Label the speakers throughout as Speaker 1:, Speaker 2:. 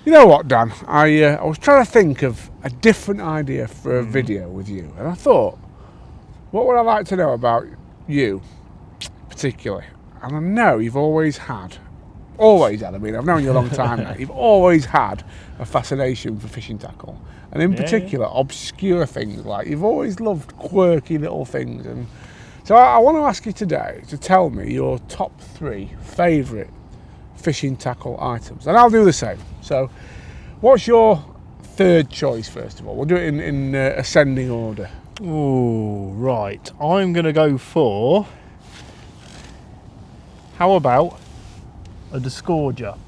Speaker 1: You know what, Dan? I was trying to think of a different idea for a video with you, and I thought, what would I like to know about you, particularly? And I know you've always had, I mean, I've known you a long time now, you've always had a fascination for fishing tackle, and in particular, obscure things, like you've always loved quirky little things, and so I want to ask you today to tell me your top 3 favourite fishing tackle items, and I'll do the same. So what's your third choice, first of all? We'll do it in ascending order.
Speaker 2: Oh, right. I'm going to go for, how about a disgorger?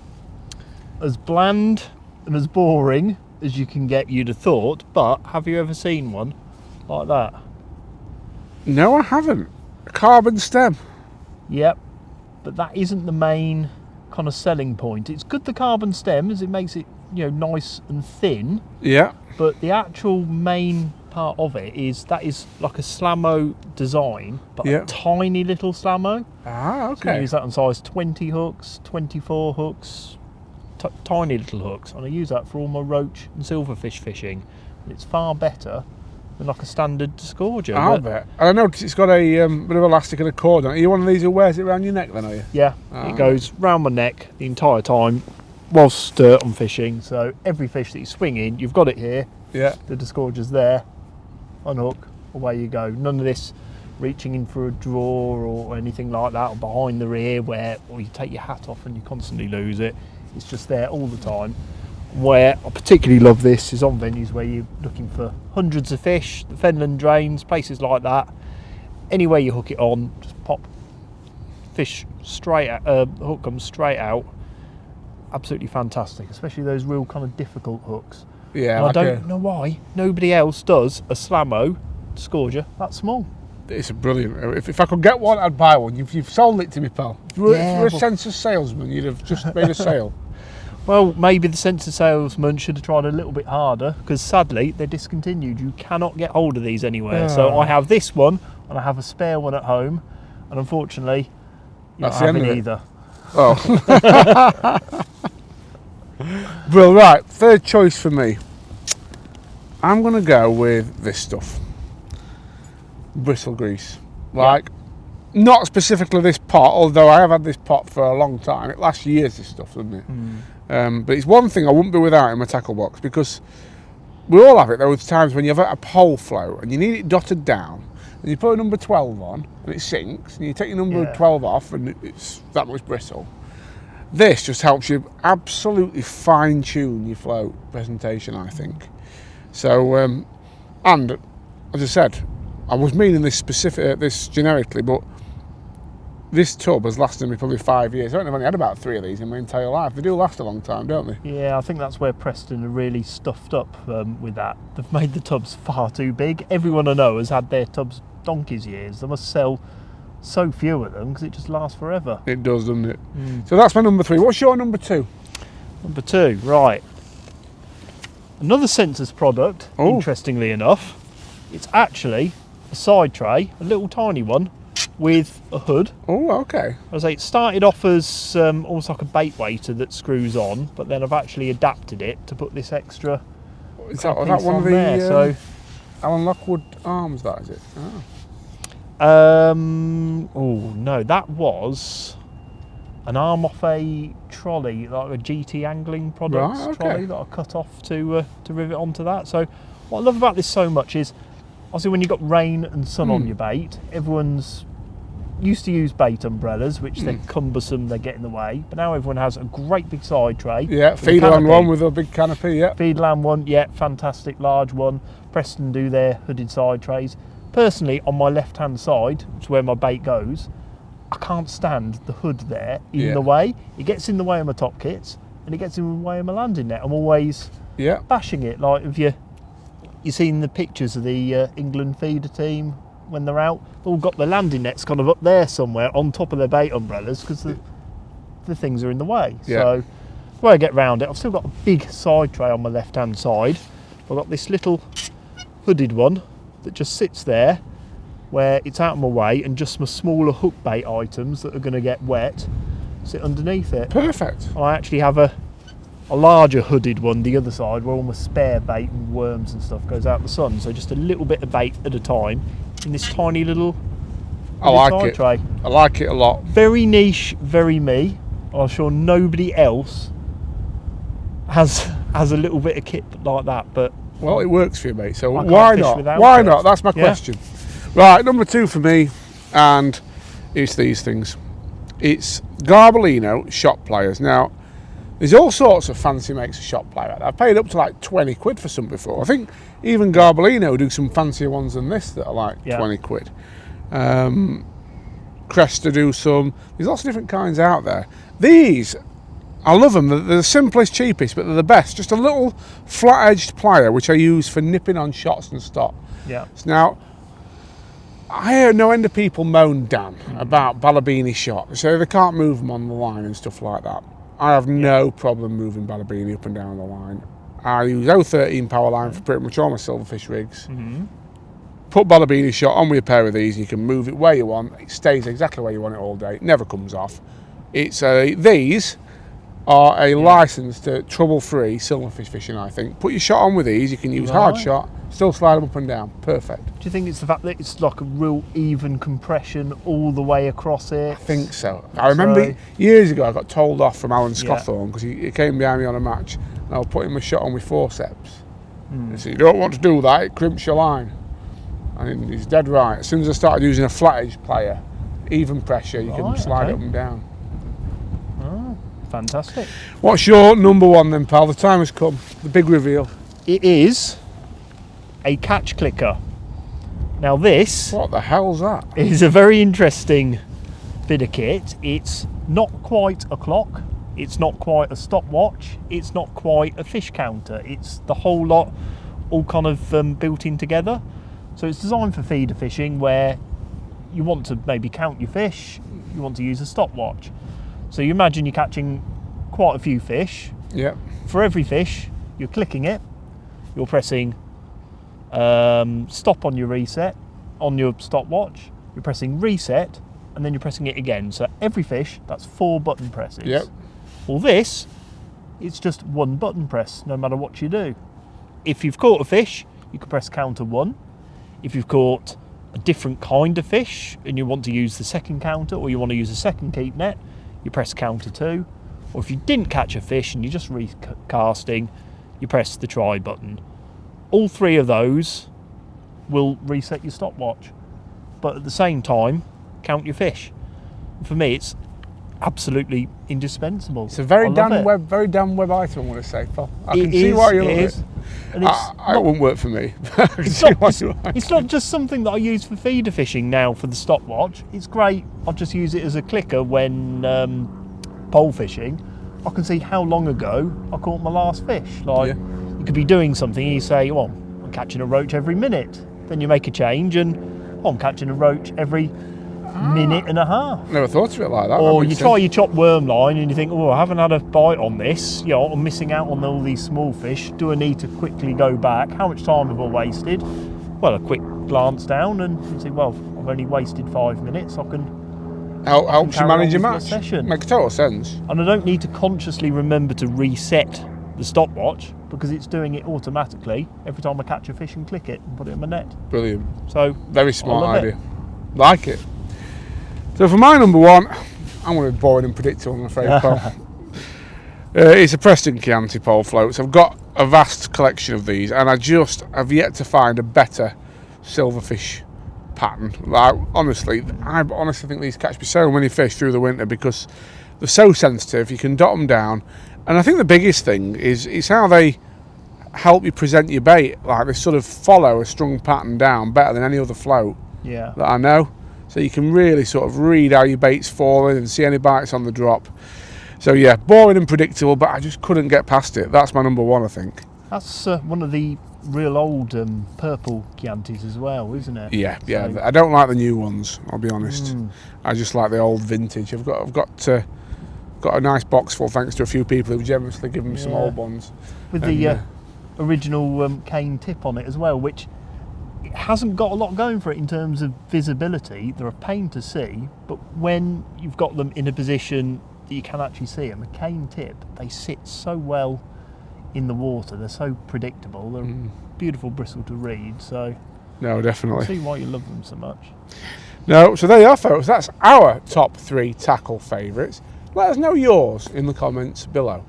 Speaker 2: As bland and as boring as you can get, you'd have thought, but have you ever seen one like that?
Speaker 1: No, I haven't. A carbon stem.
Speaker 2: Yep, but that isn't the main kind of selling point. It's good, the carbon stem, as it makes it, you know, nice and thin.
Speaker 1: Yeah.
Speaker 2: But the actual main part of it is that is like a slammo design, but a tiny little slammo.
Speaker 1: Ah, okay.
Speaker 2: So you can use that on size 20 hooks, 24 hooks, tiny little hooks, and I use that for all my roach and silverfish fishing. It's far better than like a standard disgorger.
Speaker 1: I'll bet. And I noticed it's got a bit of elastic and a cord on it. Are you one of these who wears it around your neck then, are you?
Speaker 2: Yeah, it goes round my neck the entire time whilst I'm fishing. So every fish that you swing in, you've got it here.
Speaker 1: Yeah.
Speaker 2: The disgorger's there, unhook, away you go. None of this reaching in for a draw or anything like that, or behind the ear or you take your hat off and you constantly lose it. It's just there all the time. Where I particularly love this is on venues where you're looking for hundreds of fish, the Fenland drains, places like that. Anywhere you hook it on, just pop fish straight out, the hook comes straight out. Absolutely fantastic, especially those real kind of difficult hooks.
Speaker 1: Yeah,
Speaker 2: and I don't know why nobody else does a slammo disgorger that small.
Speaker 1: It's a brilliant. If I could get one, I'd buy one. You've sold it to me, pal. If you were a census salesman, you'd have just made a sale.
Speaker 2: Well, maybe the census salesman should have tried a little bit harder, because sadly they're discontinued. You cannot get hold of these anywhere. So I have this one, and I have a spare one at home, and unfortunately, I haven't either.
Speaker 1: Oh. Well, right, third choice for me. I'm going to go with this stuff. Bristle grease. Like, not specifically this pot, although I have had this pot for a long time. It lasts years, this stuff, doesn't it? But it's one thing I wouldn't be without in my tackle box, because we all have it. There are times when you have a pole float and you need it dotted down, and you put a number 12 on and it sinks, and you take your number 12 off and it's that much bristle. This just helps you absolutely fine-tune your float presentation, I think. So, and as I said, I was meaning this generically, but this tub has lasted me probably 5 years. I don't know, I've only had about 3 of these in my entire life. They do last a long time, don't they?
Speaker 2: Yeah, I think that's where Preston are really stuffed up with that. They've made the tubs far too big. Everyone I know has had their tubs donkey's years. They must sell so few of them because it just lasts forever.
Speaker 1: It does, doesn't it? So that's my number 3. What's your number 2?
Speaker 2: Number 2, right. Another census product, interestingly enough. It's actually a side tray, a little tiny one, with a hood.
Speaker 1: Oh, okay.
Speaker 2: As I say, it started off as almost like a bait waiter that screws on, but then I've actually adapted it to put this extra.
Speaker 1: Is that one of the
Speaker 2: there, so
Speaker 1: Alan Lockwood arms? That is it.
Speaker 2: Oh no, that was an arm off a trolley, like a GT angling products trolley that I cut off to rivet onto that. So what I love about this so much is, obviously, when you've got rain and sun on your bait, everyone's used to use bait umbrellas, which they're cumbersome, they get in the way. But now everyone has a great big side tray.
Speaker 1: Yeah, Feedland one with a big canopy,
Speaker 2: Feedland one, fantastic large one. Preston do their hooded side trays. Personally, on my left-hand side, which is where my bait goes, I can't stand the hood there in the way. It gets in the way of my top kits, and it gets in the way of my landing net. I'm always bashing it. Like, if you've seen the pictures of the England feeder team when they're out, they've all got the landing nets kind of up there somewhere on top of their bait umbrellas because the things are in the way. So the way I get round it, I've still got a big side tray on my left-hand side. I've got this little hooded one that just sits there where it's out of my way, and just my smaller hook bait items that are going to get wet sit underneath it.
Speaker 1: Perfect.
Speaker 2: I actually have a a larger hooded one the other side, where all my spare bait and worms and stuff goes out in the sun. So just a little bit of bait at a time in this tiny little
Speaker 1: I like
Speaker 2: side
Speaker 1: it.
Speaker 2: tray.
Speaker 1: I like it a lot.
Speaker 2: Very niche, very me. I'm sure nobody else has a little bit of kit like that, but
Speaker 1: Well, it works for you, mate. So
Speaker 2: I can't
Speaker 1: why
Speaker 2: fish
Speaker 1: not?
Speaker 2: without
Speaker 1: Why
Speaker 2: it.
Speaker 1: not? That's my
Speaker 2: Yeah.
Speaker 1: question. Right, number 2 for me, and it's these things. It's Garbolino shot pliers. Now, there's all sorts of fancy makes of shot plier. I've paid up to like 20 quid for some before. I think even Garbolino do some fancier ones than this that are like 20 quid. Cresta do some. There's lots of different kinds out there. These, I love them. They're the simplest, cheapest, but they're the best. Just a little flat-edged plier, which I use for nipping on shots and stock.
Speaker 2: yeah.
Speaker 1: So now, I hear no end of people moan, Dan, about Balabini shot. They say they can't move them on the line and stuff like that. I have no problem moving Balabini up and down the line. I use 013 power line for pretty much all my silverfish rigs. Put Balabini shot on with a pair of these, and you can move it where you want. It stays exactly where you want it all day. It never comes off. These are a license to trouble-free silverfish fishing, I think. Put your shot on with these. You can use hard shot, still slide them up and down. Perfect.
Speaker 2: Do you think it's the fact that it's like a real even compression all the way across it?
Speaker 1: I think so. I remember years ago I got told off from Alan Scotthorne because he came behind me on a match and I was putting my shot on with forceps. He said, you don't want to do that, it crimps your line. And he's dead right. As soon as I started using a flat edge plier, even pressure, you can slide it up and down.
Speaker 2: Oh, fantastic.
Speaker 1: What's your number 1 then, pal? The time has come. The big reveal.
Speaker 2: It is a catch clicker. Now this
Speaker 1: What the hell's that?
Speaker 2: is a very interesting bit of kit. It's not quite a clock, it's not quite a stopwatch, it's not quite a fish counter. It's the whole lot all kind of built in together. So it's designed for feeder fishing where you want to maybe count your fish, you want to use a stopwatch. So you imagine you're catching quite a few fish.
Speaker 1: Yep.
Speaker 2: For every fish, you're clicking it, you're pressing stop on your reset, on your stopwatch, you're pressing reset, and then you're pressing it again. So every fish, that's 4 button presses.
Speaker 1: Yep.
Speaker 2: Well, this, it's just 1 button press, no matter what you do. If you've caught a fish, you can press counter 1. If you've caught a different kind of fish and you want to use the second counter, or you want to use a second keep net, you press counter 2. Or if you didn't catch a fish and you're just recasting, you press the try button. All 3 of those will reset your stopwatch, but at the same time, count your fish. For me, it's absolutely indispensable.
Speaker 1: It's a very
Speaker 2: I love
Speaker 1: damn
Speaker 2: it.
Speaker 1: Webb item, I want to say, Phil. I
Speaker 2: It
Speaker 1: can see
Speaker 2: is,
Speaker 1: why you love
Speaker 2: it
Speaker 1: it.
Speaker 2: is. And it's
Speaker 1: It wouldn't work for me. I can
Speaker 2: It's
Speaker 1: see
Speaker 2: not,
Speaker 1: why
Speaker 2: it's,
Speaker 1: you like
Speaker 2: it's
Speaker 1: it.
Speaker 2: not just something that I use for feeder fishing now for the stopwatch. It's great. I just use it as a clicker when pole fishing. I can see how long ago I caught my last fish. Like you could be doing something and you say, well, I'm catching a roach every minute. Then you make a change and I'm catching a roach every minute and a half.
Speaker 1: Never thought of it like that.
Speaker 2: Or
Speaker 1: That
Speaker 2: you
Speaker 1: makes
Speaker 2: try
Speaker 1: sense.
Speaker 2: your chopped worm line and you think, oh, I haven't had a bite on this. You know, I'm missing out on all these small fish. Do I need to quickly go back? How much time have I wasted? Well, a quick glance down and you think, well, I've only wasted 5 minutes. I can
Speaker 1: Helps you
Speaker 2: carry on
Speaker 1: manage your
Speaker 2: with my
Speaker 1: match.
Speaker 2: session.
Speaker 1: Makes total sense.
Speaker 2: And I don't need to consciously remember to reset the stopwatch because it's doing it automatically every time I catch a fish and click it and put it in my net.
Speaker 1: Brilliant.
Speaker 2: So
Speaker 1: Very smart
Speaker 2: love it.
Speaker 1: idea. Like it. So for my number 1, I'm going to be boring and predictable, I'm afraid, Paul. It's a Preston Chianti pole floats. I've got a vast collection of these and I just have yet to find a better silverfish pattern. Like, honestly, I honestly think these catch me so many fish through the winter because they're so sensitive. You can dot them down, and I think the biggest thing is how they help you present your bait. Like, they sort of follow a strung pattern down better than any other float
Speaker 2: yeah.
Speaker 1: that I know. So you can really sort of read how your bait's falling and see any bites on the drop. So yeah, boring and predictable, but I just couldn't get past it. That's my number 1, I think.
Speaker 2: That's one of the real old purple Chiantis as well, isn't it?
Speaker 1: Yeah, yeah.
Speaker 2: So-
Speaker 1: I don't like the new ones, I'll be honest. I just like the old vintage. I've got a nice box full thanks to a few people who've generously given me some
Speaker 2: Yeah.
Speaker 1: old ones.
Speaker 2: With the original cane tip on it as well, which it hasn't got a lot going for it in terms of visibility. They're a pain to see, but when you've got them in a position that you can actually see them. A cane tip, they sit so well in the water. They're so predictable. They're beautiful bristle to read. So
Speaker 1: No,
Speaker 2: I
Speaker 1: definitely.
Speaker 2: see why you love them so much.
Speaker 1: No, so there you are, folks. That's our top 3 tackle favourites. Let us know yours in the comments below.